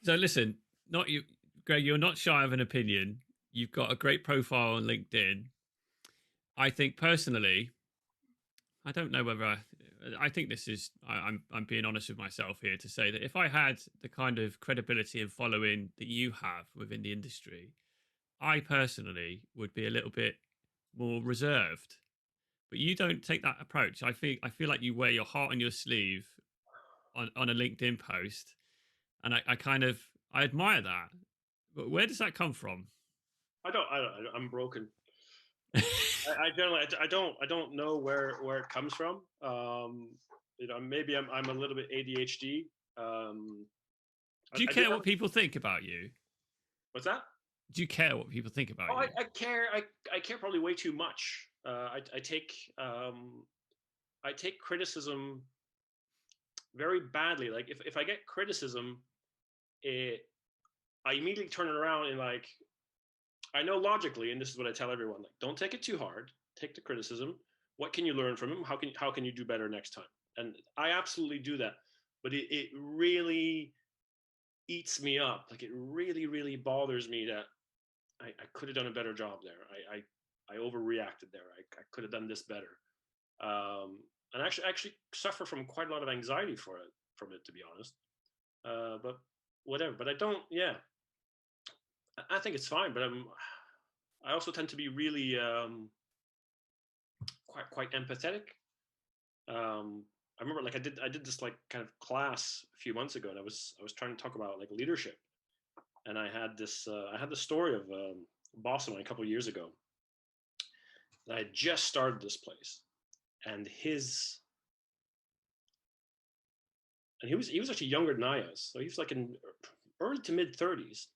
So listen, not you, Greg. You're not shy of an opinion. You've got a great profile on LinkedIn. I think personally, I don't know whether I think this is. I'm being honest with myself here to say that if I had the kind of credibility and following that you have within the industry, I personally would be a little bit more reserved. But you don't take that approach. I feel like you wear your heart on your sleeve on a LinkedIn post, and I admire that. But where does that come from? I'm broken. I generally I don't know where it comes from. Maybe I'm a little bit ADHD. Do you I do care have. what people think about you? What's that? Do you care what people think about Oh, you? I care. I care probably way too much. I take criticism very badly. Like if I get criticism, I immediately turn it around and like I know logically, and this is what I tell everyone: like, don't take it too hard. Take the criticism. What can you learn from him? How can you do better next time? And I absolutely do that. But it really eats me up. Like it really bothers me that I could have done a better job there. I overreacted there. I could have done this better. And actually suffer from quite a lot of anxiety from it, to be honest. But whatever. But I don't. Yeah, I think it's fine. But I also tend to be really quite empathetic. I remember like I did this like kind of class a few months ago, and I was trying to talk about like leadership, and I had this story of a boss of mine a couple of years ago. I had just started this place, and he was actually younger than I was, so he was like in early to mid 30s,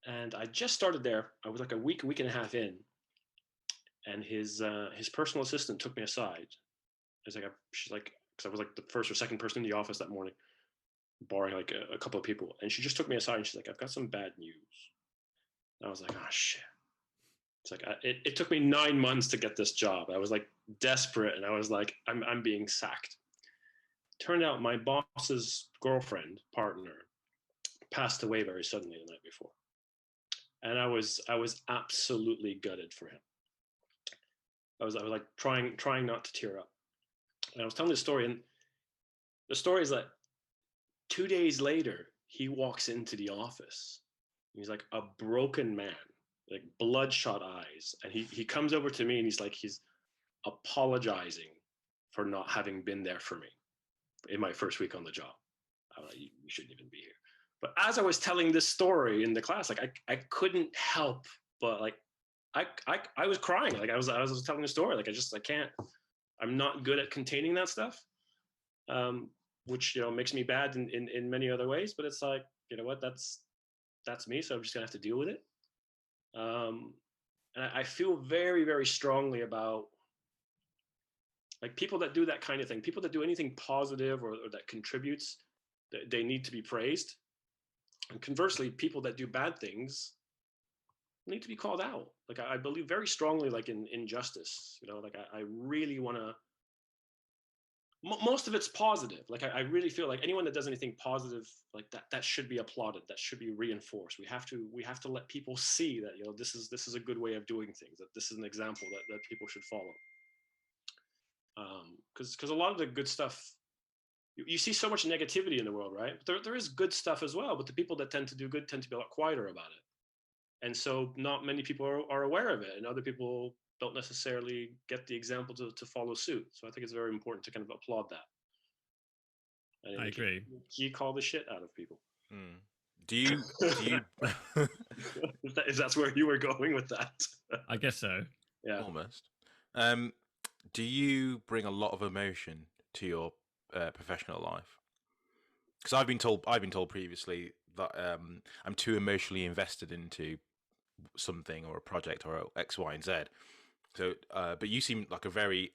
and I just started there. I was like a week and a half in, and his personal assistant took me aside. She's like, because I was like the first or second person in the office that morning, barring like a couple of people, and she just took me aside and she's like, "I've got some bad news." And I was like, "Oh shit." It's like it took me 9 months to get this job. I was like desperate, and I was like, I'm being sacked. Turned out my boss's girlfriend, partner, passed away very suddenly the night before, and I was absolutely gutted for him. I was like trying not to tear up, and I was telling this story, and the story is that 2 days later he walks into the office. He's like a broken man, like bloodshot eyes, and he comes over to me and he's apologizing for not having been there for me in my first week on the job. I'm like, you shouldn't even be here. But as I was telling this story in the class, like I couldn't help but like I was crying. Like I was telling the story. Like I can't. I'm not good at containing that stuff, which makes me bad in many other ways. But it's like, you know what, that's me. So I'm just gonna have to deal with it. And I feel very strongly about like people that do that kind of thing, people that do anything positive or that contributes, they need to be praised. And conversely, people that do bad things need to be called out. Like I believe very strongly like in injustice, like I really want to, most of it's positive. Like I really feel like anyone that does anything positive like that should be applauded, that should be reinforced. We have to let people see that this is a good way of doing things, that this is an example that people should follow. Because a lot of the good stuff, you see so much negativity in the world, right? But there is good stuff as well, but the people that tend to do good tend to be a lot quieter about it, and so not many people are aware of it, and other people don't necessarily get the example to follow suit. So I think it's very important to kind of applaud that. And I agree. You call the shit out of people. Do you if that's where you were going with that? I guess so. Yeah, almost. Do you bring a lot of emotion to your professional life? Because I've been told previously that I'm too emotionally invested into something or a project or X, Y, and Z. So, but you seem like a very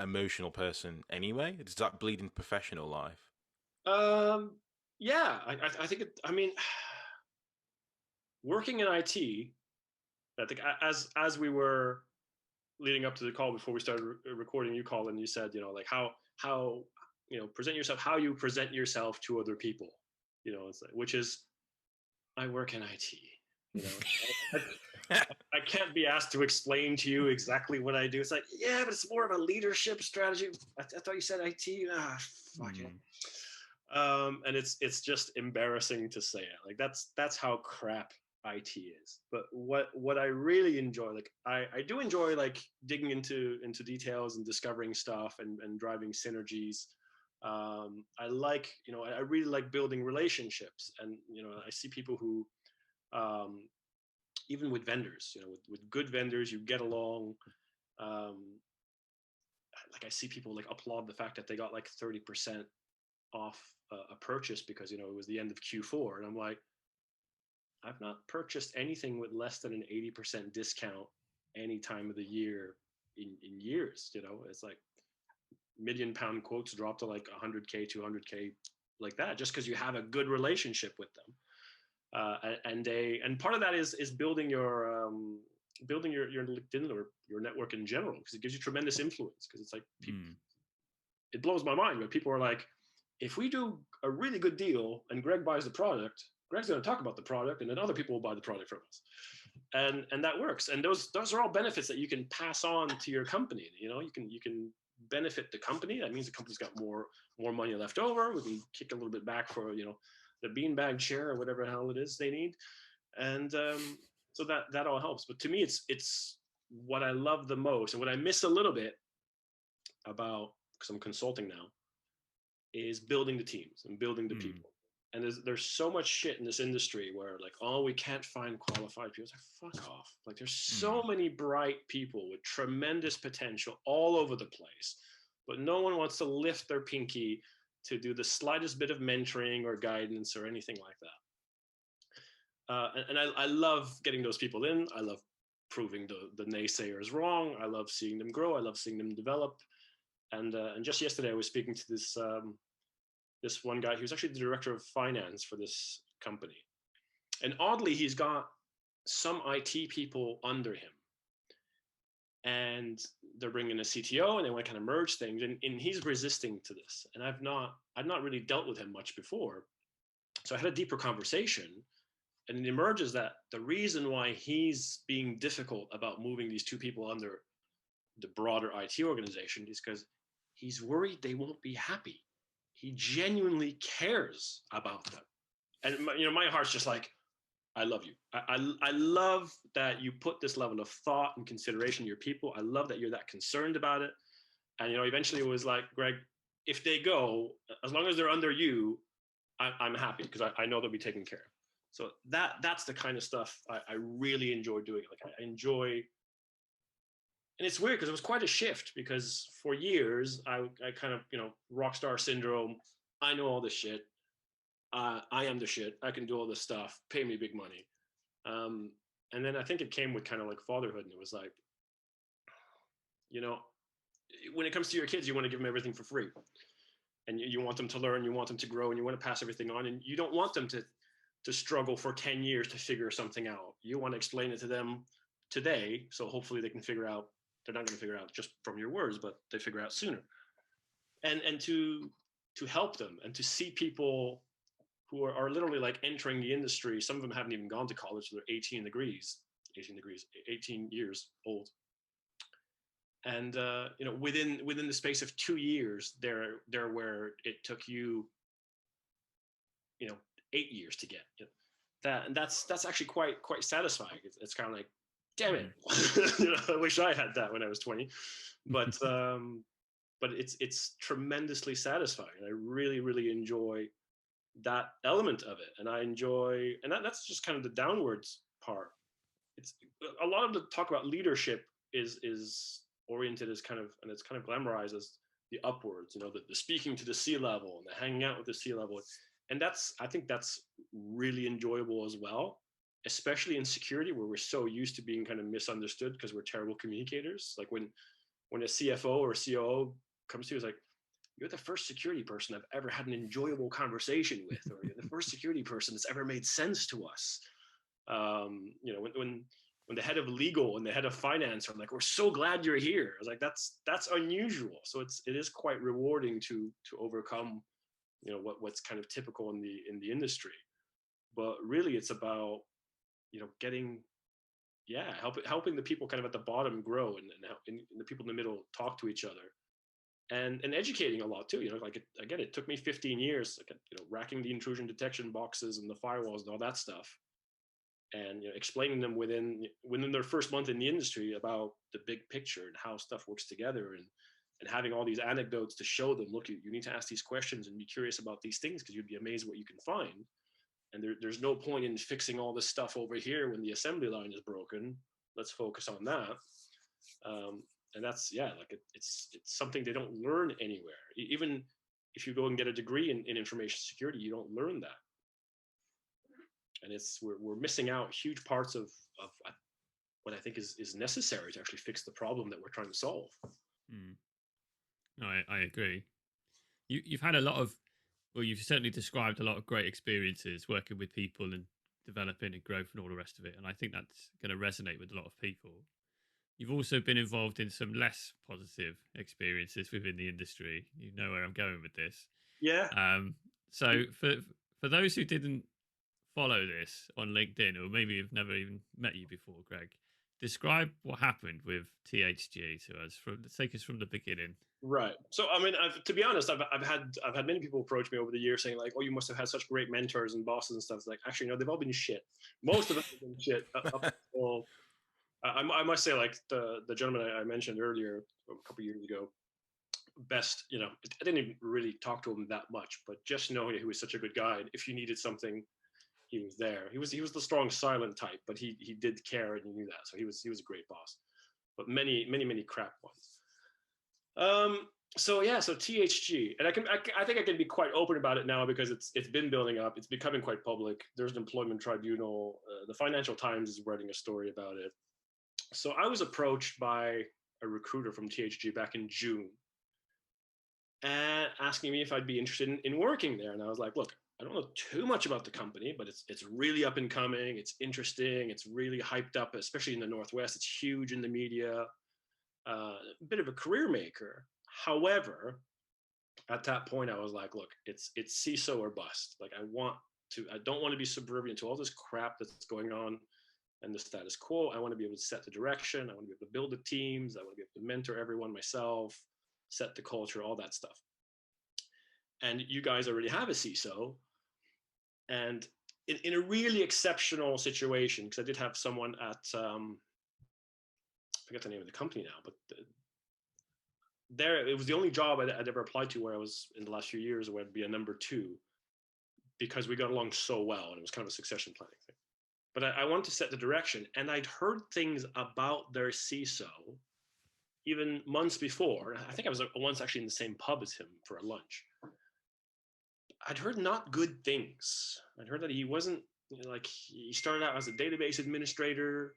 emotional person anyway. Does that bleed into professional life? Yeah, I think I mean, working in IT, I think as we were leading up to the call before we started recording, you called and you said, like how present yourself how you present yourself to other people. It's like, which is, I work in IT. I can't be asked to explain to you exactly what I do. It's like, yeah, but it's more of a leadership strategy. I thought you said IT. Fuck it. And it's just embarrassing to say it. Like that's how crap IT is. But what I really enjoy, like I do enjoy like digging into details and discovering stuff and driving synergies. I like, I really like building relationships, and I see people who, even with vendors, with good vendors, you get along. Like I see people like applaud the fact that they got like 30% off a purchase because it was the end of Q4, and I'm like, I've not purchased anything with less than an 80% discount any time of the year in years. It's like £1 million quotes drop to like 100K, 200K, like that, just because you have a good relationship with them. And part of that is building your LinkedIn or your network in general, because it gives you tremendous influence. Because it's like it blows my mind when people are like, if we do a really good deal and Greg buys the product, Greg's going to talk about the product, and then other people will buy the product from us, and that works. And those are all benefits that you can pass on to your company. You can benefit the company. That means the company's got more money left over. We can kick a little bit back for the beanbag chair or whatever the hell it is they need, and so that all helps. But to me, it's what I love the most, and what I miss a little bit about, because I'm consulting now, is building the teams and building the people. And there's so much shit in this industry where like, oh, we can't find qualified people. It's like, fuck off. Like there's so many bright people with tremendous potential all over the place, but no one wants to lift their pinky to do the slightest bit of mentoring or guidance or anything like that. And I love getting those people in. I love proving the naysayers wrong. I love seeing them grow. I love seeing them develop. And just yesterday I was speaking to this one guy. He was actually the director of finance for this company. And oddly, he's got some IT people under him. And they're bringing a CTO, and they want to kind of merge things. And he's resisting to this. And I've not really dealt with him much before. So I had a deeper conversation. And it emerges that the reason why he's being difficult about moving these two people under the broader IT organization is because he's worried they won't be happy. He genuinely cares about them. And my heart's just like, I love you. I love that you put this level of thought and consideration to your people. I love that you're that concerned about it. And eventually it was like, Greg, if they go, as long as they're under you, I'm happy, because I know they'll be taken care of. So that's the kind of stuff I really enjoy doing. Like I enjoy. And it's weird because it was quite a shift, because for years I kind of, rock star syndrome. I know all this shit. I am the shit. I can do all this stuff. Pay me big money. And then I think it came with kind of like fatherhood, and it was like, when it comes to your kids, you want to give them everything for free, and you want them to learn, you want them to grow, and you want to pass everything on, and you don't want them to struggle for 10 years to figure something out. You want to explain it to them today, so hopefully they can figure out. They're not going to figure out just from your words, but they figure out sooner. And to help them, and to see people who are literally like entering the industry. Some of them haven't even gone to college, so they're 18 years old. And within the space of 2 years, they're where it took you 8 years to get that. And that's actually quite satisfying. It's kind of like, damn it, I wish I had that when I was 20, but it's tremendously satisfying. I really, really enjoy that element of it, and I enjoy, and that's just kind of the downwards part. It's a lot of the talk about leadership is oriented as kind of, and it's kind of glamorized as the upwards, the speaking to the C-level and the hanging out with the C-level, and I think that's really enjoyable as well. Especially in security, where we're so used to being kind of misunderstood because we're terrible communicators. Like when a CFO or a COO comes to you, it's like, you're the first security person I've ever had an enjoyable conversation with, or you're the first security person that's ever made sense to us. When when the head of legal and the head of finance are like, "We're so glad you're here." I was like, that's unusual. So it is quite rewarding to overcome, what's kind of typical in the industry. But really, it's about getting, helping the people kind of at the bottom grow, and the people in the middle talk to each other, and educating a lot too. Again, it took me 15 years, racking the intrusion detection boxes and the firewalls and all that stuff, and explaining them within their first month in the industry about the big picture and how stuff works together, and having all these anecdotes to show them, look, you need to ask these questions and be curious about these things, because you'd be amazed what you can find. And there's no point in fixing all this stuff over here when the assembly line is broken. Let's focus on that. And that's, it's something they don't learn anywhere. Even if you go and get a degree in information security, you don't learn that. And we're missing out huge parts of what I think is necessary to actually fix the problem that we're trying to solve. No, I agree. You've had a lot of, well, you've certainly described a lot of great experiences working with people and developing and growth and all the rest of it. And I think that's going to resonate with a lot of people. You've also been involved in some less positive experiences within the industry. You know where I'm going with this. Yeah. So for those who didn't follow this on LinkedIn, or maybe have never even met you before, Greg, describe what happened with THG to us. Take us from the beginning. Right. So, I mean, to be honest, I've had many people approach me over the years saying like, "Oh, you must have had such great mentors and bosses and stuff." It's like, actually, no, they've all been shit. Most of them have been shit. I must say, like the gentleman I mentioned earlier a couple of years ago, best, I didn't even really talk to him that much, but just knowing he was such a good guy. And if you needed something, he was there. He was the strong silent type, but he did care, and he knew that. So he was a great boss. But many crap ones. So THG, and I think I can be quite open about it now, because it's been building up. It's becoming quite public. There's an employment tribunal. The Financial Times is writing a story about it. So I was approached by a recruiter from THG back in June, and asking me if I'd be interested in working there. And I was like, look, I don't know too much about the company, but it's really up and coming. It's interesting. It's really hyped up, especially in the Northwest. It's huge in the media. A bit of a career maker. However, at that point, I was like, look, it's CISO or bust. Like, I don't want to be subservient to all this crap that's going on and the status quo. I want to be able to set the direction. I want to be able to build the teams. I want to be able to mentor everyone myself, set the culture, all that stuff. And you guys already have a CISO. And in a really exceptional situation, because I did have someone at, I forget the name of the company now, but it was the only job I'd ever applied to where I was in the last few years where I'd be a number 2, because we got along so well, and it was kind of a succession planning thing. But I wanted to set the direction, and I'd heard things about their CISO even months before. I think I was once actually in the same pub as him for a lunch. I'd heard not good things. I'd heard that he wasn't, he started out as a database administrator.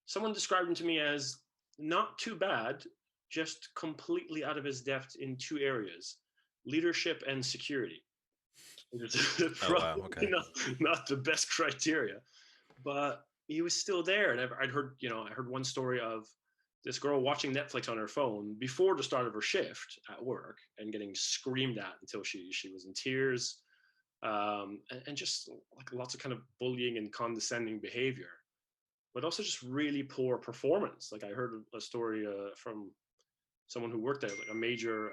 Someone described him to me as not too bad, just completely out of his depth in 2 areas, leadership and security. Probably okay. not the best criteria, but he was still there. And I'd heard, I heard one story of this girl watching Netflix on her phone before the start of her shift at work and getting screamed at until she was in tears, and just like lots of kind of bullying and condescending behavior, but also just really poor performance. Like, I heard a story from someone who worked there, like a major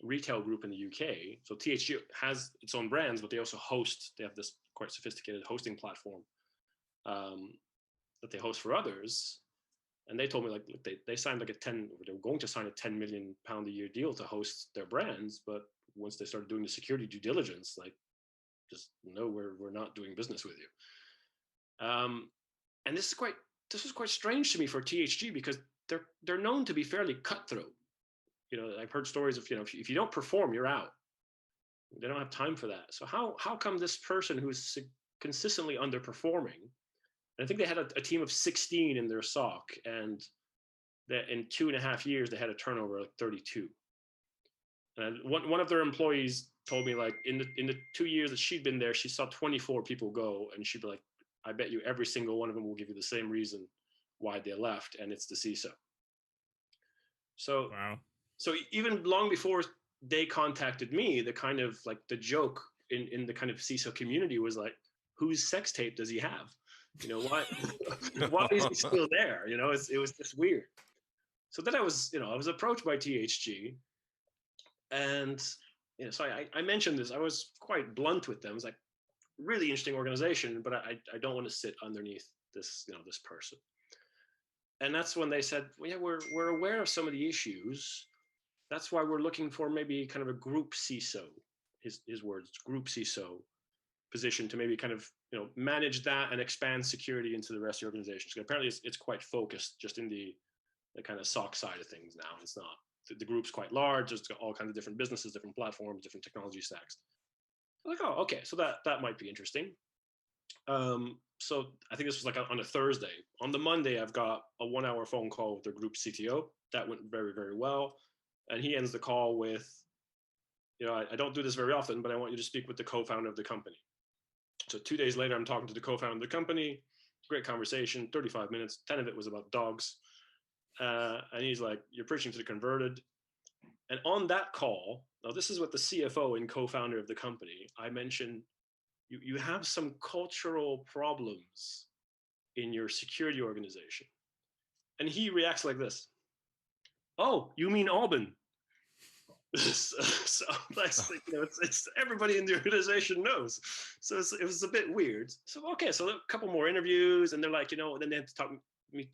retail group in the UK. So THG has its own brands, but they also they have this quite sophisticated hosting platform that they host for others. And they told me, like, they signed like they were going to sign a £10 million a year deal to host their brands. But once they started doing the security due diligence, like, just no, we're not doing business with you. And this was quite strange to me for THG, because they're known to be fairly cutthroat. I've heard stories of, if you don't perform, you're out. They don't have time for that. So how come this person who's consistently underperforming? I think they had a team of 16 in their SOC, and that in 2.5 years they had a turnover of 32. And one of their employees told me, like, in the 2 years that she'd been there, she saw 24 people go, and she'd be like, I bet you every single one of them will give you the same reason why they left, and it's the CISO. So, Wow. so even long before they contacted me, the kind of like the joke in the kind of CISO community was like, whose sex tape does he have? You know, why is he still there? You know, it was just weird. So then I was approached by THG, and so I mentioned this. I was quite blunt with them. I was like, really interesting organization, but I don't want to sit underneath this this person. And that's when they said, well, yeah, we're aware of some of the issues. That's why we're looking for maybe kind of a group CISO, his words, group CISO position to maybe kind of manage that and expand security into the rest of the organization. So apparently it's quite focused just in the kind of SOC side of things now. It's not, the group's quite large. There's all kinds of different businesses, different platforms, different technology stacks. I'm like, oh, okay, so that might be interesting. So I think this was like on a Thursday. On the Monday, I've got a 1-hour phone call with their group CTO. That went very, very well. And he ends the call with, I don't do this very often, but I want you to speak with the co-founder of the company. So 2 days later, I'm talking to the co-founder of the company. Great conversation, 35 minutes. 10 of it was about dogs. And he's like, you're preaching to the converted. And on that call, now this is what the CFO and co-founder of the company, I mentioned, you have some cultural problems in your security organization. And he reacts like this. Oh, you mean Albin? So it's everybody in the organization knows. So it was a bit weird. So, okay, so a couple more interviews, and they're like, then they have to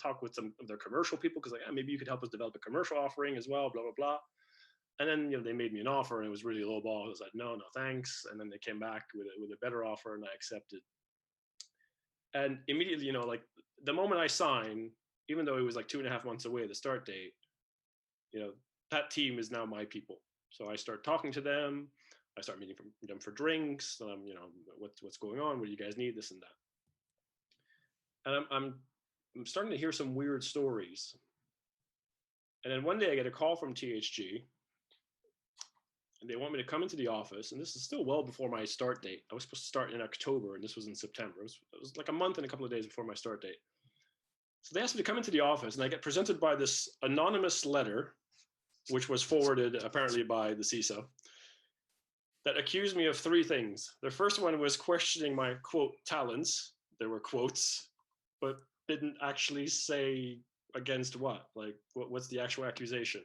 talk with some of their commercial people, because like, maybe you could help us develop a commercial offering as well, blah, blah, blah. And then, they made me an offer, and it was really low ball. I was like, no, thanks. And then they came back with a better offer, and I accepted. And immediately, like the moment I signed, even though it was like 2.5 months away, the start date, that team is now my people. So I start talking to them. I start meeting them for drinks. What's going on? What do you guys need? This and that. And I'm starting to hear some weird stories. And then one day I get a call from THG, and they want me to come into the office. And this is still well before my start date. I was supposed to start in October, and this was in September. It was like a month and a couple of days before my start date. So they asked me to come into the office, and I get presented by this anonymous letter, which was forwarded apparently by the CISO, that accused me of 3 things. The first one was questioning my, quote, talents. There were quotes, but didn't actually say against what, like what's the actual accusation.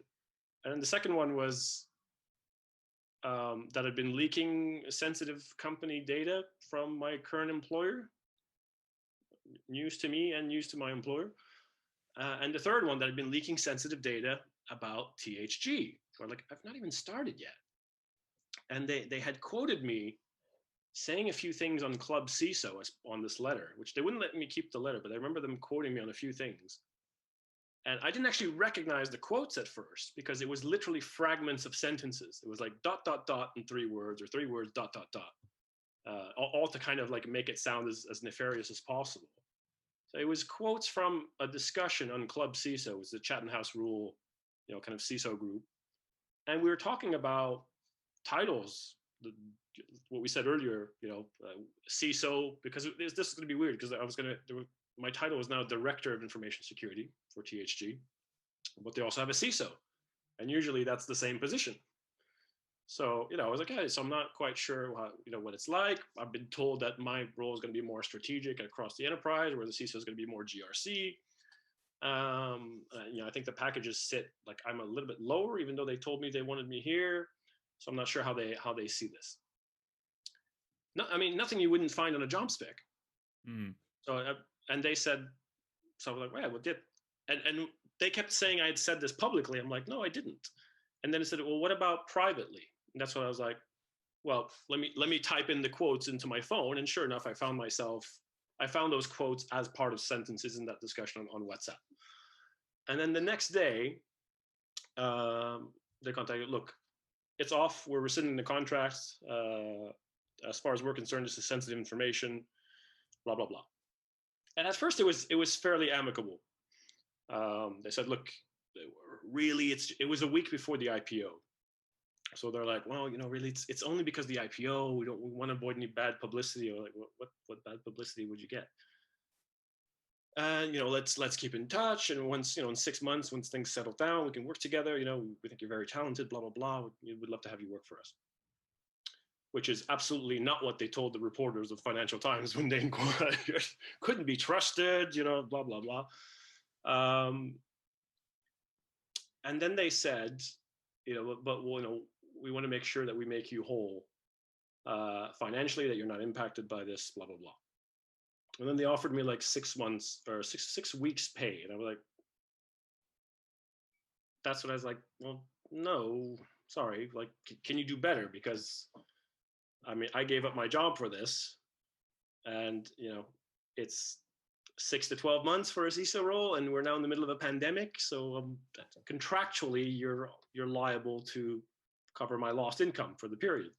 And then the second one was that I'd been leaking sensitive company data from my current employer. News to me and news to my employer. And the third one, that I'd been leaking sensitive data about THG. Or like, I've not even started yet. And they had quoted me saying a few things on Club CISO on this letter, which they wouldn't let me keep the letter, but I remember them quoting me on a few things. And I didn't actually recognize the quotes at first, because it was literally fragments of sentences. It was like ... in 3 words, or 3 words ... all to kind of like make it sound as nefarious as possible. So it was quotes from a discussion on Club CISO. It was the Chatham House Rule, kind of CISO group. And we were talking about titles, what we said earlier, CISO, because this is going to be weird, because my title is now Director of Information Security for THG, but they also have a CISO. And usually that's the same position. So, I was like, hey, so I'm not quite sure what it's like. I've been told that my role is going to be more strategic across the enterprise, where the CISO is going to be more GRC. I think the packages sit, like, I'm a little bit lower, even though they told me they wanted me here. So I'm not sure how they see this. No, I mean, nothing you wouldn't find on a job spec. So, and they said, so I was like, well, what did? And they kept saying I had said this publicly. I'm like, no, I didn't. And then it said, well, what about privately? And that's when I was like, well, let me type in the quotes into my phone. And sure enough, I found those quotes as part of sentences in that discussion on WhatsApp. And then the next day, they contacted, look, it's off. We're rescinding the contract. As far as we're concerned, this is sensitive information, blah, blah, blah. And at first it was fairly amicable. They said, look, really, it was a week before the IPO. So they're like, well, really, it's only because the IPO, we want to avoid any bad publicity. Or like, what bad publicity would you get? and let's keep in touch. And once in 6 months, once things settle down, we can work together. We think you're very talented. Blah blah blah. We'd love to have you work for us. Which is absolutely not what they told the reporters of Financial Times when they inquired. Couldn't be trusted. Blah blah blah. And then they said, but we want to make sure that we make you whole financially, that you're not impacted by this, blah, blah, blah. And then they offered me like 6 months or six weeks pay. And I was like, that's what I was like, well, no, sorry. Like, can you do better? Because I gave up my job for this, and it's 6 to 12 months for a CISO role, and we're now in the middle of a pandemic. So contractually, you're liable to cover my lost income for the period.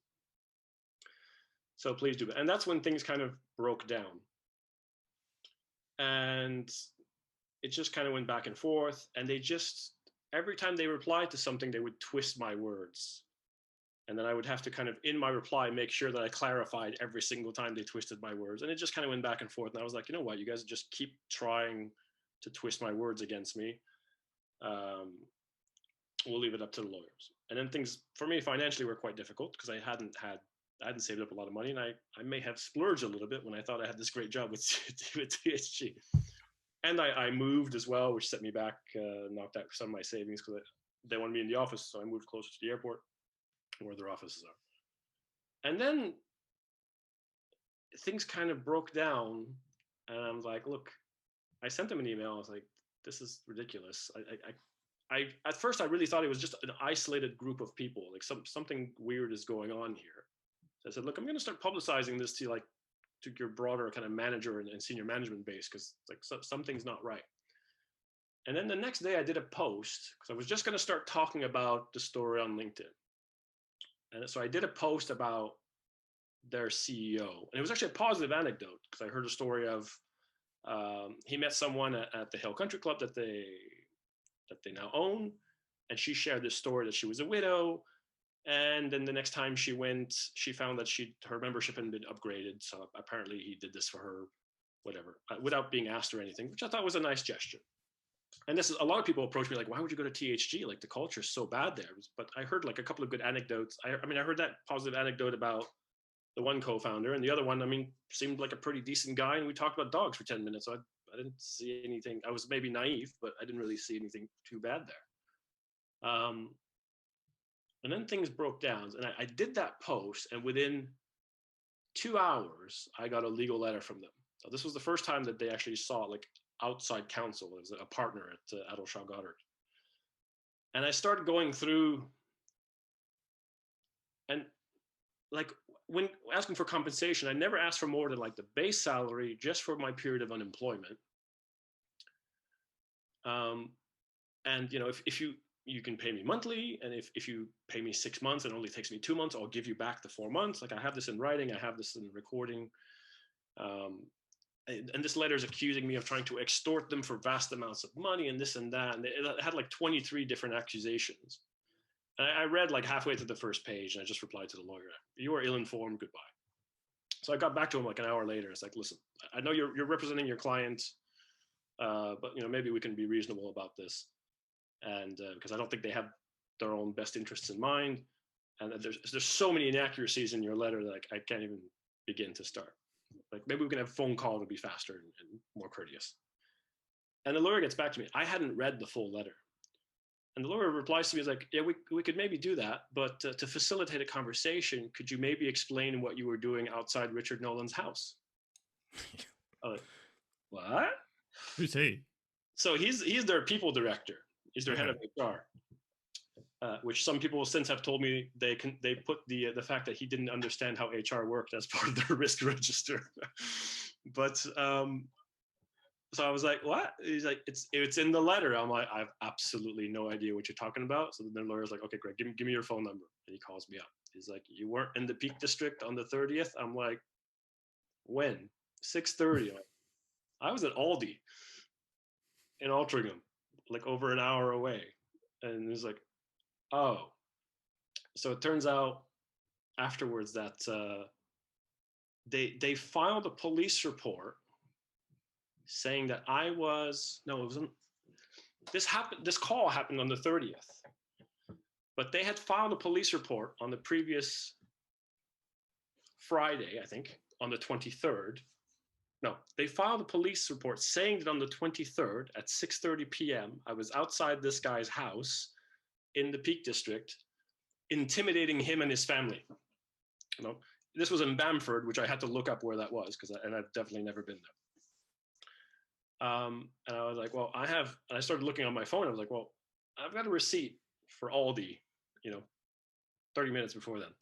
So please do it. And that's when things kind of broke down. And it just kind of went back and forth. And they just, every time they replied to something, they would twist my words. And then I would have to kind of, in my reply, make sure that I clarified every single time they twisted my words. And it just kind of went back and forth. And I was like, you know what, you guys just keep trying to twist my words against me. We'll leave it up to the lawyers. And then things, for me, financially were quite difficult because I hadn't saved up a lot of money. And I may have splurged a little bit when I thought I had this great job with THG. And I moved as well, which set me back, knocked out some of my savings because they wanted me in the office. So I moved closer to the airport, where their offices are. And then things kind of broke down, and I was like, look, I sent them an email. I was like, this is ridiculous. I at first I really thought it was just an isolated group of people, like something weird is going on here. So I said, look, I'm going to start publicizing this to your broader kind of manager and senior management base, because like something's not right. And then the next day I did a post because I was just going to start talking about the story on LinkedIn. And so I did a post about their CEO, and it was actually a positive anecdote because I heard a story of he met someone at the Hill Country Club that they now own, and she shared this story that she was a widow, and then the next time she went, she found that her membership had been upgraded. So apparently he did this for her, whatever, without being asked or anything, which I thought was a nice gesture. And this is, a lot of people approach me like, why would you go to THG? Like the culture is so bad there. But I heard like a couple of good anecdotes. I heard that positive anecdote about the one co-founder, and the other one, seemed like a pretty decent guy. And we talked about dogs for 10 minutes. So I didn't see anything. I was maybe naive, but I didn't really see anything too bad there. And then things broke down, and I did that post, and within 2 hours, I got a legal letter from them. So this was the first time that they actually saw like outside counsel as a partner at Adelshah Goddard. And I started going through, and like when asking for compensation, I never asked for more than like the base salary just for my period of unemployment. And if you can pay me monthly, and if you pay me 6 months and it only takes me 2 months, I'll give you back the 4 months. Like I have this in writing, I have this in recording. And this letter is accusing me of trying to extort them for vast amounts of money and this and that. And it had like 23 different accusations. And I read like halfway through the first page, and I just replied to the lawyer, "You are ill-informed, goodbye." So I got back to him like an hour later. It's like, listen, I know you're representing your client, but maybe we can be reasonable about this. And because I don't think they have their own best interests in mind. And there's so many inaccuracies in your letter that I can't even begin to start. Like maybe we can have a phone call to be faster and more courteous. And the lawyer gets back to me. I hadn't read the full letter. And the lawyer replies to me, is like, yeah, we could maybe do that. But to facilitate a conversation, could you maybe explain what you were doing outside Richard Nolan's house? I'm like, what? Who's he? So he's their people director. He's their head of HR. Which some people since have told me they put the fact that he didn't understand how HR worked as part of their risk register. But so I was like, what? He's like, it's in the letter. I'm like, I have absolutely no idea what you're talking about. So then the lawyer's like, okay, Greg, give me your phone number. And he calls me up. He's like, you weren't in the Peak District on the 30th? I'm like, when? 6:30. I was at Aldi in Altrincham, like over an hour away. And he's like, oh. So it turns out afterwards that they filed a police report saying that I was, no, it wasn't, this call happened on the 30th, but they had filed a police report on the previous Friday, I think, on the 23rd. No, they filed a police report saying that on the 23rd at 6:30 p.m., I was outside this guy's house in the Peak District, intimidating him and his family. You know, this was in Bamford, which I had to look up where that was, and I've definitely never been there. And I was like, well, and I started looking on my phone. I was like, well, I've got a receipt for Aldi, 30 minutes before then.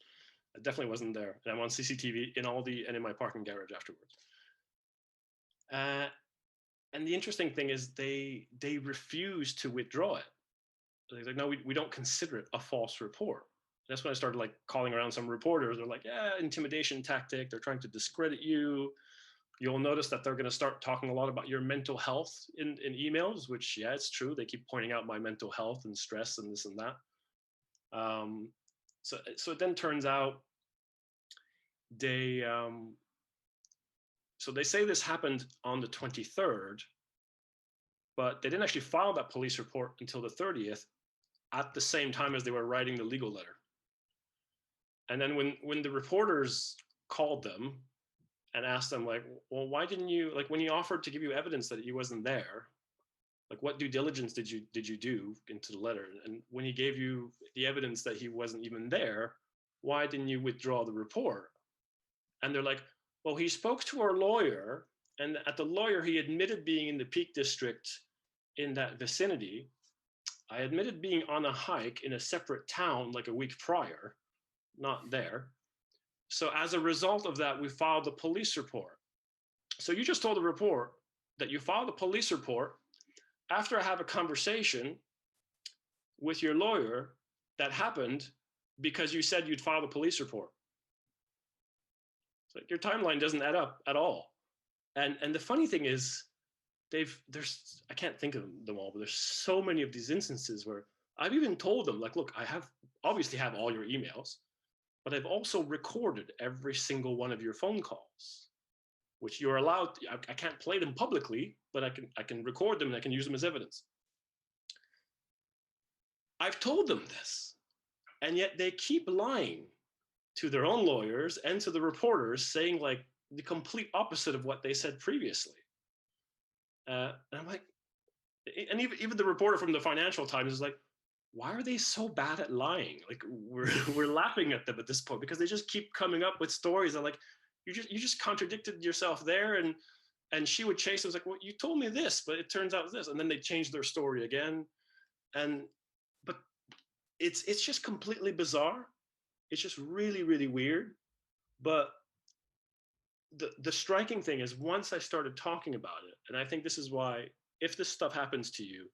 I definitely wasn't there. And I'm on CCTV in Aldi and in my parking garage afterwards. And the interesting thing is they refused to withdraw it. They're like, no, we don't consider it a false report. That's when I started like calling around some reporters. They're like, yeah, intimidation tactic. They're trying to discredit you. You'll notice that they're going to start talking a lot about your mental health in emails, which, yeah, it's true. They keep pointing out my mental health and stress and this and that. So it then turns out so they say this happened on the 23rd, but they didn't actually file that police report until the 30th at the same time as they were writing the legal letter. And then when the reporters called them and asked them, like, well, why didn't you, like, when he offered to give you evidence that he wasn't there, like, what due diligence did you do into the letter? And when he gave you the evidence that he wasn't even there, why didn't you withdraw the report? And they're like, well, he spoke to our lawyer, and at the lawyer, he admitted being in the Peak District in that vicinity. I admitted being on a hike in a separate town like a week prior, not there. So as a result of that, we filed the police report. So you just told the report that you filed a police report after I have a conversation with your lawyer that happened because you said you'd file a police report. So your timeline doesn't add up at all. And the funny thing is, I can't think of them all, but there's so many of these instances where I've even told them, like, look, I obviously have all your emails, but I've also recorded every single one of your phone calls, which you're allowed. I can't play them publicly, but I can record them and I can use them as evidence. I've told them this, and yet they keep lying to their own lawyers and to the reporters, saying like the complete opposite of what they said previously. And I'm like, and even the reporter from the Financial Times is like, why are they so bad at lying? Like we're laughing at them at this point because they just keep coming up with stories that like, you just contradicted yourself there. And she would chase. I was like, well, you told me this, but it turns out this. And then they changed their story again. But it's just completely bizarre. It's just really, really weird. But the striking thing is once I started talking about it, and I think this is why, if this stuff happens to you,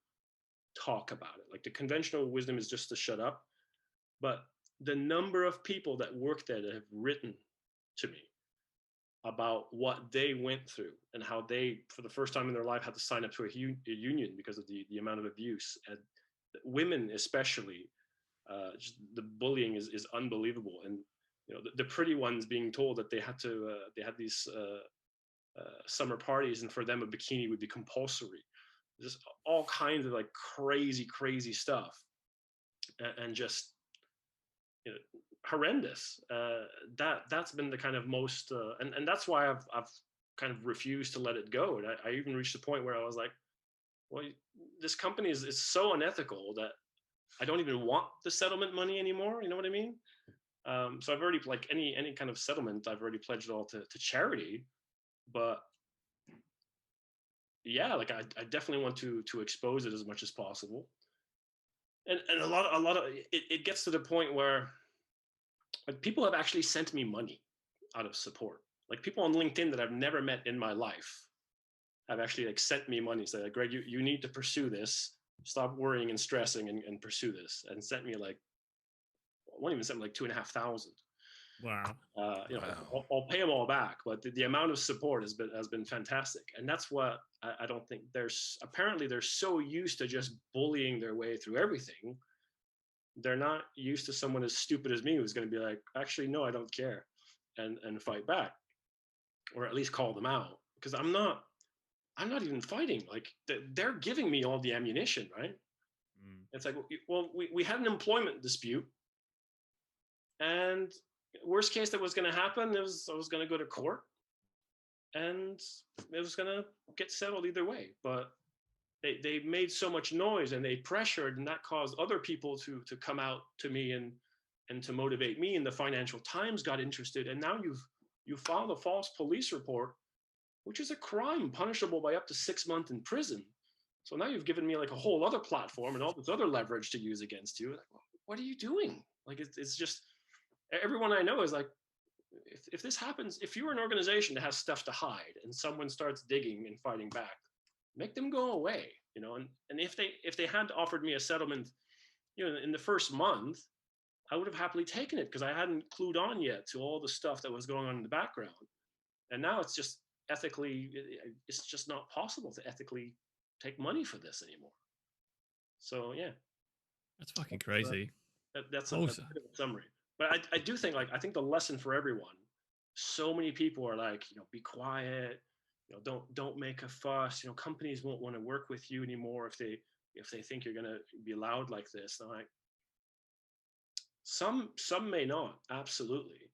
talk about it. Like the conventional wisdom is just to shut up. But the number of people that work there that have written to me about what they went through and how they, for the first time in their life, had to sign up to a union because of the amount of abuse. And women especially, just the bullying is unbelievable. And the pretty ones being told that they had these summer parties, and for them a bikini would be compulsory. Just all kinds of like crazy stuff, and just horrendous. That's been the kind of most, and that's why I've kind of refused to let it go. And I even reached the point where I was like, well, this company is so unethical that I don't even want the settlement money anymore. You know what I mean? So I've already, like any kind of settlement, I've already pledged it all to charity. But yeah, like I definitely want to expose it as much as possible. And a lot of it gets to the point where like people have actually sent me money out of support. Like people on LinkedIn that I've never met in my life have actually like sent me money, say like, Greg, you need to pursue this. Stop worrying and stressing and pursue this. And sent me like, one even sent me like 2,500. Wow. Wow. I'll pay them all back, but the amount of support has been fantastic. And that's what I don't think apparently they're so used to just bullying their way through everything. They're not used to someone as stupid as me who's going to be like, actually, no, I don't care, and fight back, or at least call them out. Because I'm I'm not even fighting. Like they're giving me all the ammunition, right? It's like, well, we had an employment dispute, and worst case that was going to happen is I was going to go to court, and it was going to get settled either way. But they made so much noise and they pressured, and that caused other people to come out to me and to motivate me. And the Financial Times got interested, and now you filed a false police report, which is a crime punishable by up to 6 months in prison. So now you've given me like a whole other platform and all this other leverage to use against you. Like, what are you doing? Like, it's just, everyone I know is like, if this happens, if you're an organization that has stuff to hide and someone starts digging and fighting back, make them go away, you know. And if they had offered me a settlement, you know, in the first month, I would have happily taken it because I hadn't clued on yet to all the stuff that was going on in the background. And now it's just ethically, it's just not possible to ethically take money for this anymore. So yeah, that's fucking crazy. That's a bit of a summary. But I do think, like, I think the lesson for everyone, so many people are like, you know, be quiet, you know, don't make a fuss. You know, companies won't want to work with you anymore if they think you're gonna be loud like this. And I'm like, some may not, absolutely,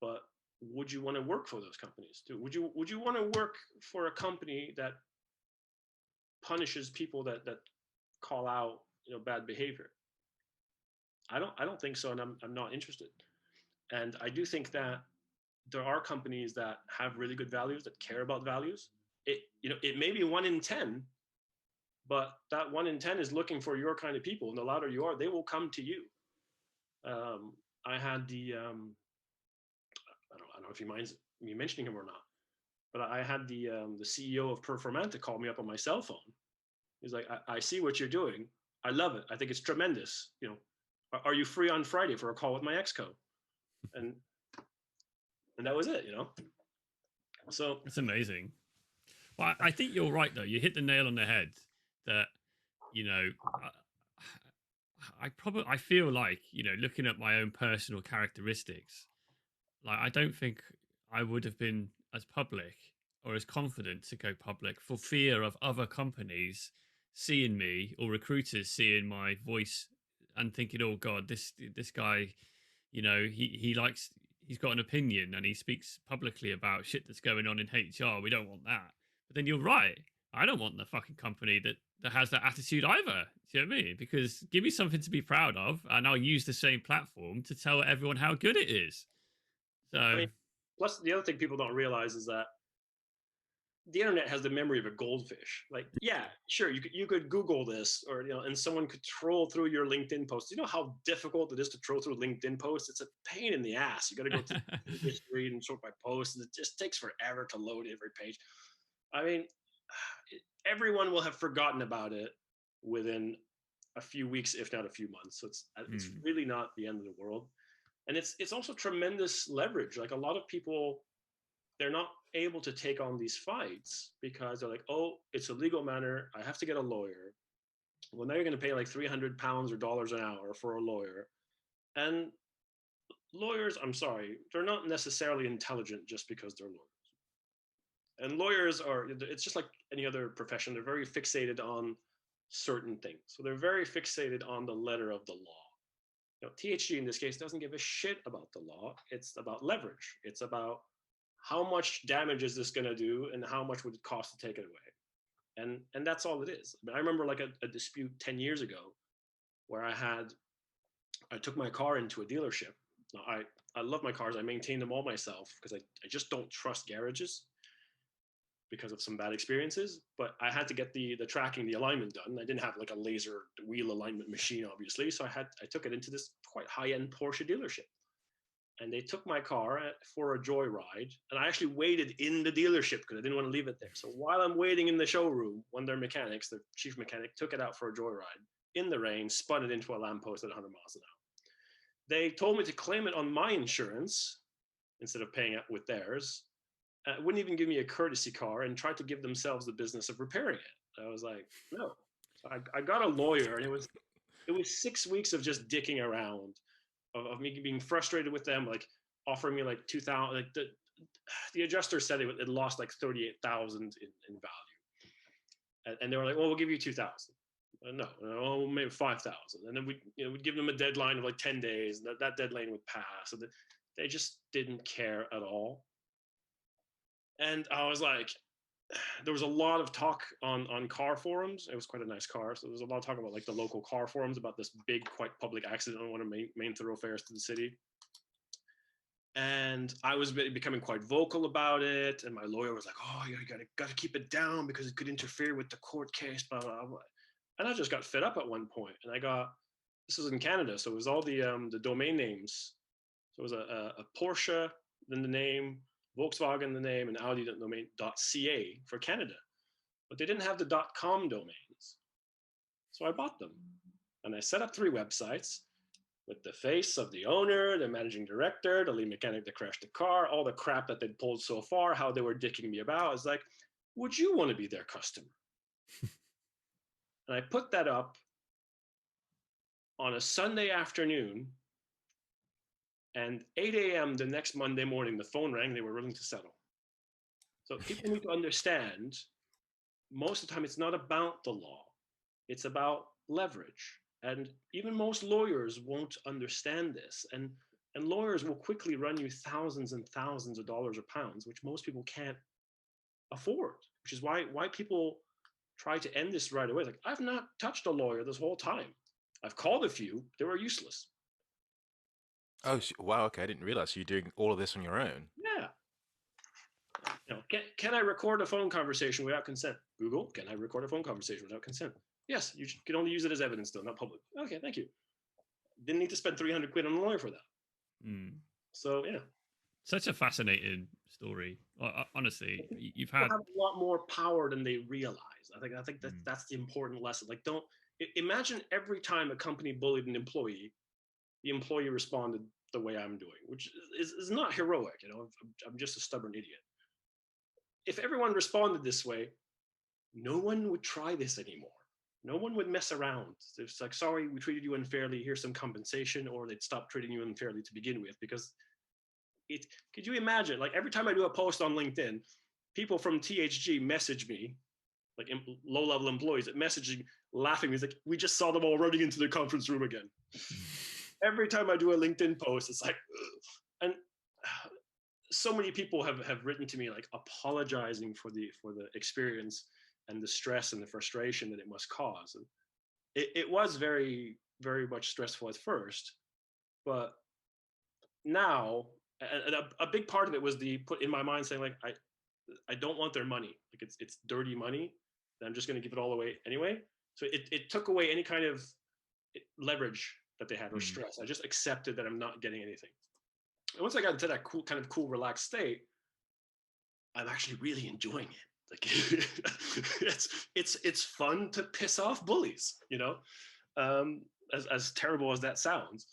but would you want to work for those companies too? Would you want to work for a company that punishes people that call out, you know, bad behavior? I don't think so, and I'm not interested. And I do think that there are companies that have really good values, that care about values. It may be 1 in 10, but that 1 in 10 is looking for your kind of people, and the louder you are, they will come to you. I had the I don't know if he minds me mentioning him or not, but I had the CEO of Performanta call me up on my cell phone. He's like, I see what you're doing. I love it. I think it's tremendous. You know, are you free on Friday for a call with my exco? And that was it, you know. So it's amazing. Well, I think you're right though. You hit the nail on the head. That, you know, I feel like, you know, looking at my own personal characteristics, like I don't think I would have been as public or as confident to go public for fear of other companies seeing me or recruiters seeing my voice and thinking, oh God, this guy, you know, he's got an opinion and he speaks publicly about shit that's going on in HR. We don't want that. But then you're right. I don't want the fucking company that has that attitude either. Do you know what I mean? Because give me something to be proud of, and I'll use the same platform to tell everyone how good it is. So, I mean, plus the other thing people don't realize is that the internet has the memory of a goldfish. Like, yeah, sure, you could Google this, or, you know, and someone could troll through your LinkedIn posts. You know how difficult it is to troll through LinkedIn posts? It's a pain in the ass. You got to go to history and sort by posts, and it just takes forever to load every page. I mean, everyone will have forgotten about it within a few weeks, if not a few months. So it's really not the end of the world. And it's also tremendous leverage. Like, a lot of people, they're not able to take on these fights because they're like, oh, it's a legal matter. I have to get a lawyer. Well, now you're going to pay like £300 or dollars an hour for a lawyer. And lawyers, I'm sorry, they're not necessarily intelligent just because they're lawyers. And lawyers it's just like any other profession. They're very fixated on certain things. So they're very fixated on the letter of the law. You know, THG in this case doesn't give a shit about the law. It's about leverage. It's about how much damage is this going to do and how much would it cost to take it away. And that's all it is. I mean, I remember like a dispute 10 years ago where I took my car into a dealership. Now, I love my cars. I maintain them all myself because I just don't trust garages because of some bad experiences. But I had to get the tracking, the alignment done. I didn't have like a laser wheel alignment machine, obviously. So I took it into this quite high-end Porsche dealership. And they took my car for a joyride. And I actually waited in the dealership because I didn't want to leave it there. So while I'm waiting in the showroom, one of their mechanics, the chief mechanic, took it out for a joyride in the rain, spun it into a lamppost at 100 miles an hour. They told me to claim it on my insurance instead of paying it with theirs. Wouldn't even give me a courtesy car and tried to give themselves the business of repairing it. I was like, no. So I got a lawyer, and it was 6 weeks of just dicking around, of me being frustrated with them, like offering me like 2,000. Like the adjuster said it lost like 38,000 in value. And they were like, well, we'll give you 2,000. No, oh, maybe 5,000. And then we'd give them a deadline of like 10 days. That deadline would pass. And they just didn't care at all. And I was like, there was a lot of talk on car forums. It was quite a nice car. So there was a lot of talk about like the local car forums about this big, quite public accident on one of main thoroughfares to the city. And I was becoming quite vocal about it. And my lawyer was like, oh, you gotta keep it down because it could interfere with the court case, blah, blah, blah. And I just got fed up at one point. And this was in Canada. So it was all the domain names. So it was a Porsche, then the name, Volkswagen, the name, and Audi domain .ca for Canada. But they didn't have the .com domains. So I bought them. And I set up 3 websites with the face of the owner, the managing director, the lead mechanic that crashed the car, all the crap that they'd pulled so far, how they were dicking me about. It's like, would you want to be their customer? And I put that up on a Sunday afternoon, and 8 a.m. the next Monday morning, the phone rang, they were willing to settle. So people need to understand, most of the time, it's not about the law. It's about leverage. And even most lawyers won't understand this. And lawyers will quickly run you thousands and thousands of dollars or pounds, which most people can't afford, which is why people try to end this right away. Like, I've not touched a lawyer this whole time. I've called a few, they were useless. Oh, wow. Okay. I didn't realize you're doing all of this on your own. Yeah. Can I record a phone conversation without consent? Google, can I record a phone conversation without consent? Yes, you can only use it as evidence though, not public. Okay, thank you. Didn't need to spend 300 quid on a lawyer for that. So yeah. Such a fascinating story. Honestly, you've had a lot more power than they realize. I think that's the important lesson. Like, don't imagine every time a company bullied an employee, the employee responded the way I'm doing, which is not heroic. I'm just a stubborn idiot. If everyone responded this way, no one would try this anymore. No one would mess around. It's like, sorry, we treated you unfairly, here's some compensation, or they'd stop treating you unfairly to begin with. Because could you imagine, like every time I do a post on LinkedIn, people from THG message me, like low-level employees that messaging, laughing. It's like, we just saw them all running into the conference room again. Every time I do a LinkedIn post, it's like, ugh. And so many people have written to me like apologizing for the experience and the stress and the frustration that it must cause. And it was very, very much stressful at first, but now, and a big part of it was the put in my mind saying like, I don't want their money. Like it's dirty money. And I'm just going to give it all away anyway. So it took away any kind of leverage that they had or stress. I just accepted that I'm not getting anything. And once I got into that cool, relaxed state, I'm actually really enjoying it. Like it's fun to piss off bullies, as terrible as that sounds.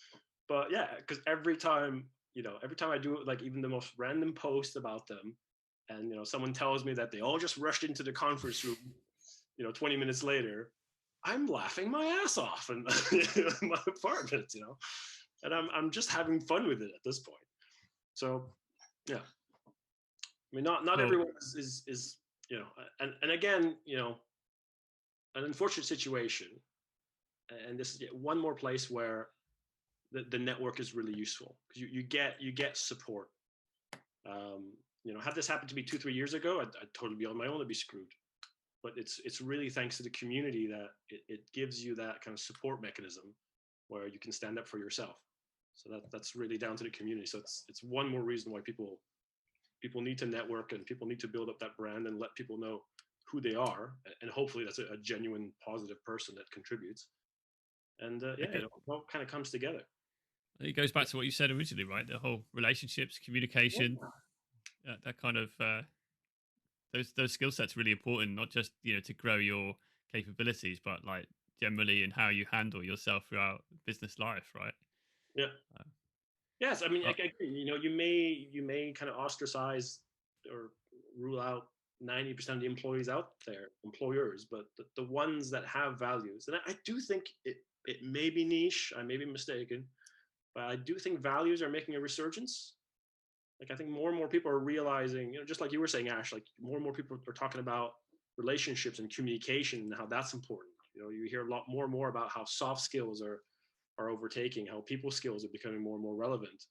But yeah, because every time I do like even the most random post about them, and someone tells me that they all just rushed into the conference room, 20 minutes later, I'm laughing my ass off in my apartment, and I'm just having fun with it at this point. So yeah, I mean, not everyone is and again, an unfortunate situation, and this is one more place where the network is really useful because you get support. Had this happened to me 2-3 years ago, I'd totally be on my own. I'd be screwed. But it's really thanks to the community that it gives you that kind of support mechanism where you can stand up for yourself. So that's really down to the community. So it's one more reason why people need to network and people need to build up that brand and let people know who they are. And hopefully that's a genuine, positive person that contributes. And it all kind of comes together. It goes back to what you said originally, right? The whole relationships, communication, that kind of those skill sets really important, not just to grow your capabilities, but like generally in how you handle yourself throughout business life, right? Yeah. Yes, I mean, I agree. You may kind of ostracize or rule out 90% of the employees out there, employers, but the ones that have values, and I do think it may be niche, I may be mistaken, but I do think values are making a resurgence. Like I think more and more people are realizing, just like you were saying, Ash, like more and more people are talking about relationships and communication and how that's important. You know, you hear a lot more and more about how soft skills are overtaking, how people skills are becoming more and more relevant.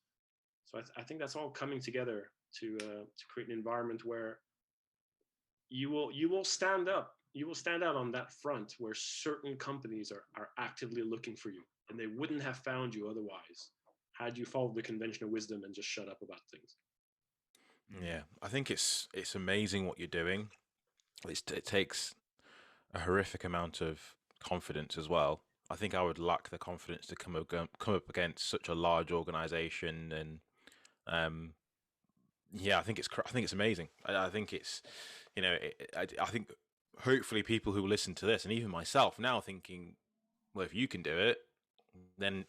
So I think that's all coming together to create an environment where you will stand up, you will stand out on that front where certain companies are actively looking for you, and they wouldn't have found you otherwise had you followed the conventional wisdom and just shut up about things. Yeah, I think it's amazing what you're doing. It takes a horrific amount of confidence as well. I think I would lack the confidence to come up against such a large organization, and yeah, I think it's amazing. I think it's, you know, I think hopefully people who listen to this, and even myself now, thinking, well, if you can do it, then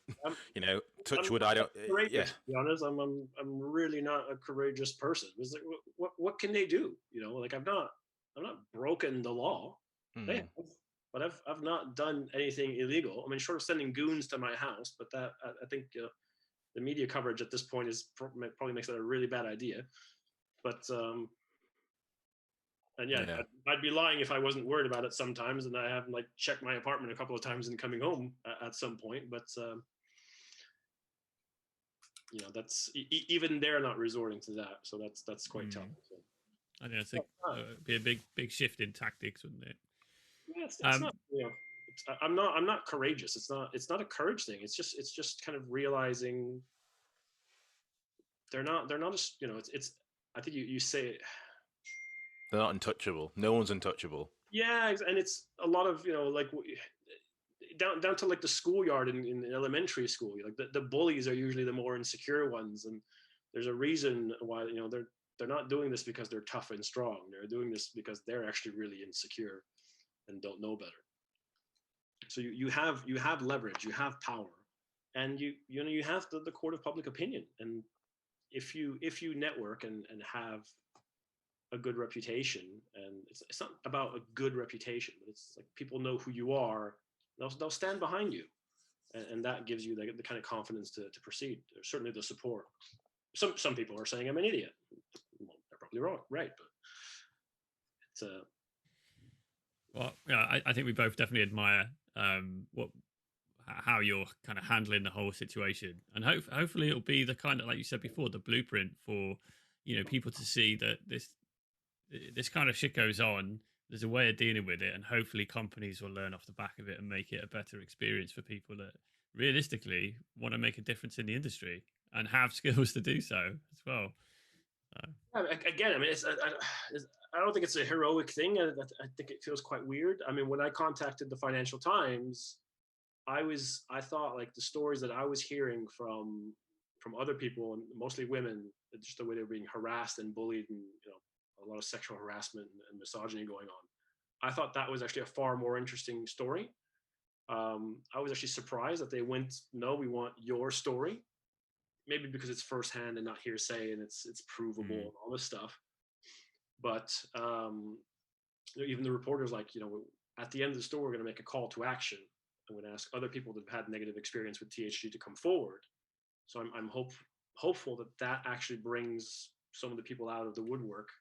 you know, touch wood. I don't. Courageous, Yeah. to be honest, I'm really not a courageous person. It's like, what can they do? You know, like I'm not broken the law. They have, but I've not done anything illegal. I mean, short of sending goons to my house, but that I think the media coverage at this point is probably makes that a really bad idea. But and yeah, Yeah. I'd be lying if I wasn't worried about it sometimes, and I haven't like checked my apartment a couple of times and coming home at some point. But you know, that's even they're not resorting to that, so that's quite tough. So. I think that's be a big shift in tactics, wouldn't it? Yeah, it's not. You know, I'm not courageous. It's not a courage thing. It's just kind of realizing they're not as, you know, it's I think you say it. They're not untouchable. No one's untouchable. Yeah, and it's a lot of, you know, like down to like the schoolyard in elementary school. Like the bullies are usually the more insecure ones, and there's a reason why, you know, they're not doing this because they're tough and strong. They're doing this because they're actually really insecure and don't know better. So you have leverage, you have power, and you know you have the court of public opinion. And if you network and have a good reputation, and it's not about a good reputation, but it's like people know who you are, they'll stand behind you, and that gives you the kind of confidence to proceed. There's certainly the support. Some people are saying I'm an idiot. Well, they're probably wrong, right? But it's well, yeah, I think we both definitely admire how you're kind of handling the whole situation, and hopefully it'll be the kind of, like you said before, the blueprint for, you know, people to see that this kind of shit goes on. There's a way of dealing with it, and hopefully companies will learn off the back of it and make it a better experience for people that realistically want to make a difference in the industry and have skills to do so as well. Again, I mean, I don't think it's a heroic thing. I think it feels quite weird. I mean, when I contacted the Financial Times, I thought like the stories that I was hearing from other people, and mostly women, just the way they were being harassed and bullied, and, you know, a lot of sexual harassment and misogyny going on. I thought that was actually a far more interesting story. I was actually surprised that they went, no, we want your story. Maybe because it's firsthand and not hearsay, and it's provable and all this stuff. But even the reporters, like, you know, at the end of the story, we're going to make a call to action. I'm going to ask other people that have had negative experience with THG to come forward. So I'm hopeful that actually brings some of the people out of the woodwork.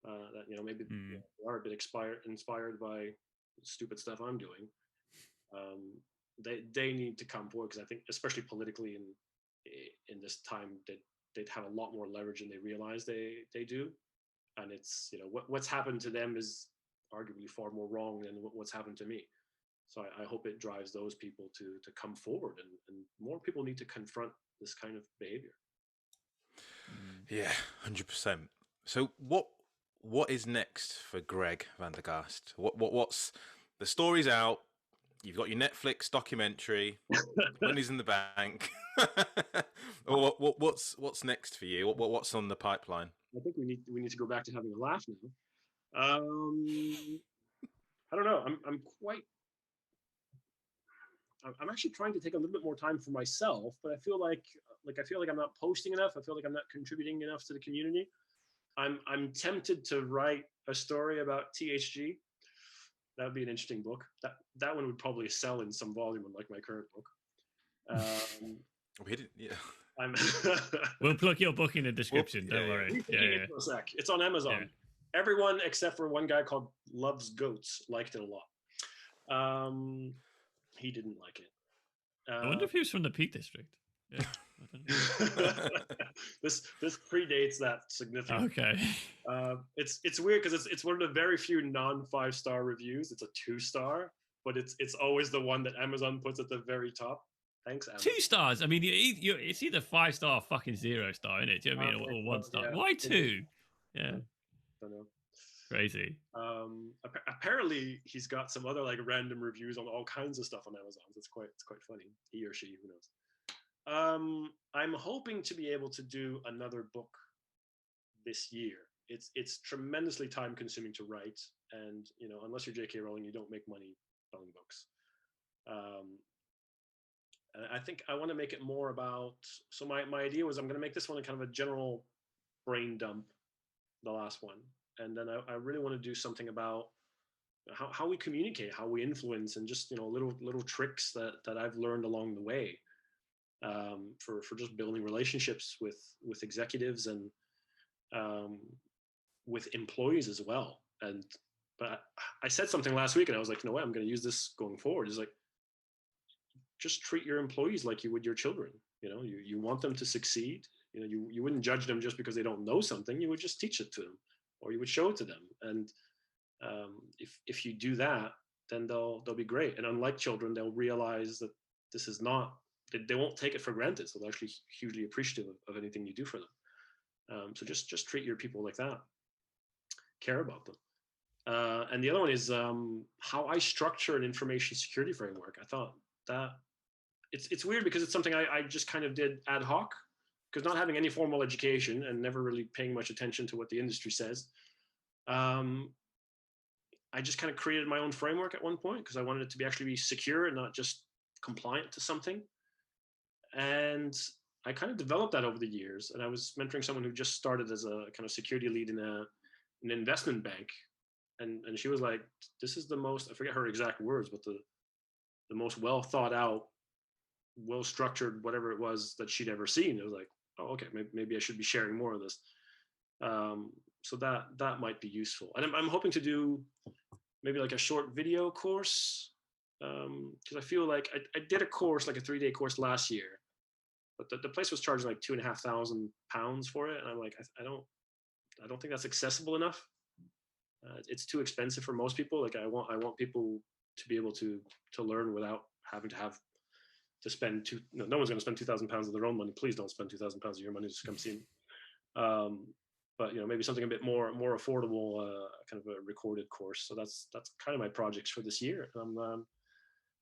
That, you know, maybe they are a bit inspired by stupid stuff I'm doing. They need to come forward, because I think, especially politically in this time, they'd have a lot more leverage than they realize they do. And it's, you know, what's happened to them is arguably far more wrong than what's happened to me. So I hope it drives those people to come forward, and more people need to confront this kind of behavior. Yeah, 100%. So what is next for Greg van der Gaast? What's the story's out? You've got your Netflix documentary. Money's in the bank. What's next for you? What's on the pipeline? I think we need to go back to having a laugh now. I don't know. I'm actually trying to take a little bit more time for myself, but I feel like I'm not posting enough. I feel like I'm not contributing enough to the community. I'm tempted to write a story about THG. That would be an interesting book. That one would probably sell in some volume, like my current book. We didn't, yeah. We'll plug your book in the description. Don't worry. Rethinking InfoSec. It's on Amazon. everyone except for one guy called Loves Goats liked it a lot. He didn't like it. I wonder if he was from the Peak District. Yeah, I don't know. This predates that significantly. Okay. It's weird because it's one of the very few non 5-star reviews. It's a 2-star, but it's always the one that Amazon puts at the very top. Thanks, Amazon. 2 stars. I mean, it's either 5-star or fucking 0-star, isn't it? Do you know what I mean? Or 1 star. Yeah. Why 2? Yeah. I don't know. Crazy. Apparently he's got some other like random reviews on all kinds of stuff on Amazon. So it's quite funny. He or she, who knows. I'm hoping to be able to do another book this year. It's tremendously time consuming to write, and unless you're J.K. Rowling, you don't make money selling books. And I think I want to make it more about. So my idea was I'm going to make this one a kind of a general brain dump, the last one, and then I really want to do something about how we communicate, how we influence, and just little tricks that I've learned along the way. For just building relationships with executives and with employees as well. But I said something last week, and I was like, I'm going to use this going forward. It's like, just treat your employees like you would your children. You want them to succeed. You wouldn't judge them just because they don't know something. You would just teach it to them, or you would show it to them. And if you do that, then they'll be great. And unlike children, they'll realize that this is not. They won't take it for granted, so they're actually hugely appreciative of anything you do for them. So just treat your people like that. Care about them. And the other one is how I structure an information security framework. I thought that it's weird because it's something I just kind of did ad hoc, because not having any formal education and never really paying much attention to what the industry says, I just kind of created my own framework at one point because I wanted it to actually be secure and not just compliant to something. And I kind of developed that over the years. And I was mentoring someone who just started as a kind of security lead in an investment bank. And she was like, this is the most, I forget her exact words, but the most well thought out, well structured, whatever it was that she'd ever seen. It was like, oh, okay, maybe I should be sharing more of this. So that might be useful. And I'm hoping to do maybe like a short video course. Because I feel like I did a course, like a 3-day course last year, but the place was charging like £2,500 for it, and I'm like, I don't think that's accessible enough. It's too expensive for most people. Like I want people to be able to learn without having to spend no one's going to spend £2,000 of their own money. Please don't spend £2,000 of your money to come see me. But maybe something a bit more affordable, kind of a recorded course. So that's kind of my projects for this year. I'm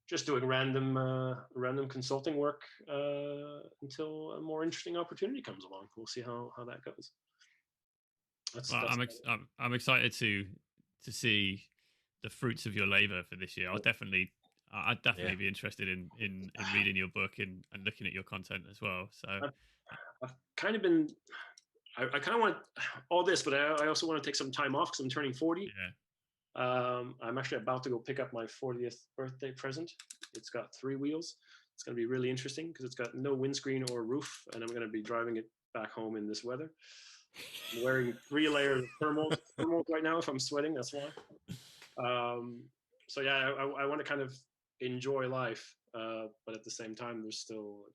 just doing random consulting work until a more interesting opportunity comes along. We'll see how that goes. I'm excited to see the fruits of your labor for this year. I'd definitely be interested in reading your book and looking at your content as well. So I've kind of been. I kind of want all this, but I also want to take some time off because I'm turning 40. Yeah. I'm actually about to go pick up my 40th birthday present. It's got 3 wheels. It's going to be really interesting because it's got no windscreen or roof, and I'm going to be driving it back home in this weather. I'm wearing 3 layers of thermals right now. If I'm sweating, that's why. So yeah, I want to kind of enjoy life, but at the same time, I still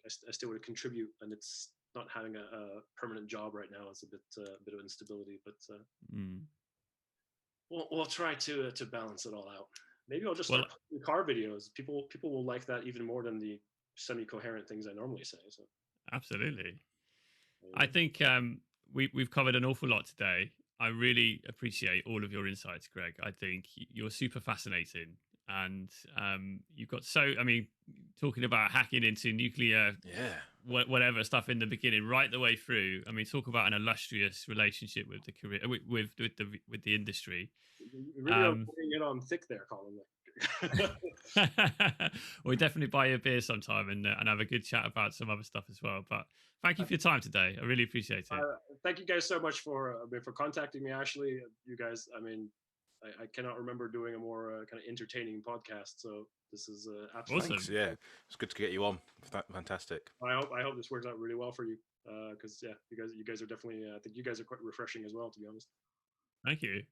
want to contribute, and it's not having a permanent job right now. It's a bit of instability, but we'll try to balance it all out. Maybe I'll just start posting car videos. People will like that even more than the semi-coherent things I normally say. So absolutely, I think we've covered an awful lot today. I really appreciate all of your insights, Greg. I think you're super fascinating, and you've got talking about hacking into nuclear, whatever stuff in the beginning, right the way through. I mean, talk about an illustrious relationship with the career, with the industry. You really are putting it on thick there, Colin. We'll definitely buy you a beer sometime and have a good chat about some other stuff as well. But thank you for your time today. I really appreciate it. Thank you guys so much for contacting me, Ashley. You guys, I mean, I cannot remember doing a more kind of entertaining podcast. So this is absolutely awesome. Yeah, it's good to get you on. Fantastic. I hope this works out really well for you. Because you guys are definitely. I think you guys are quite refreshing as well, to be honest. Thank you.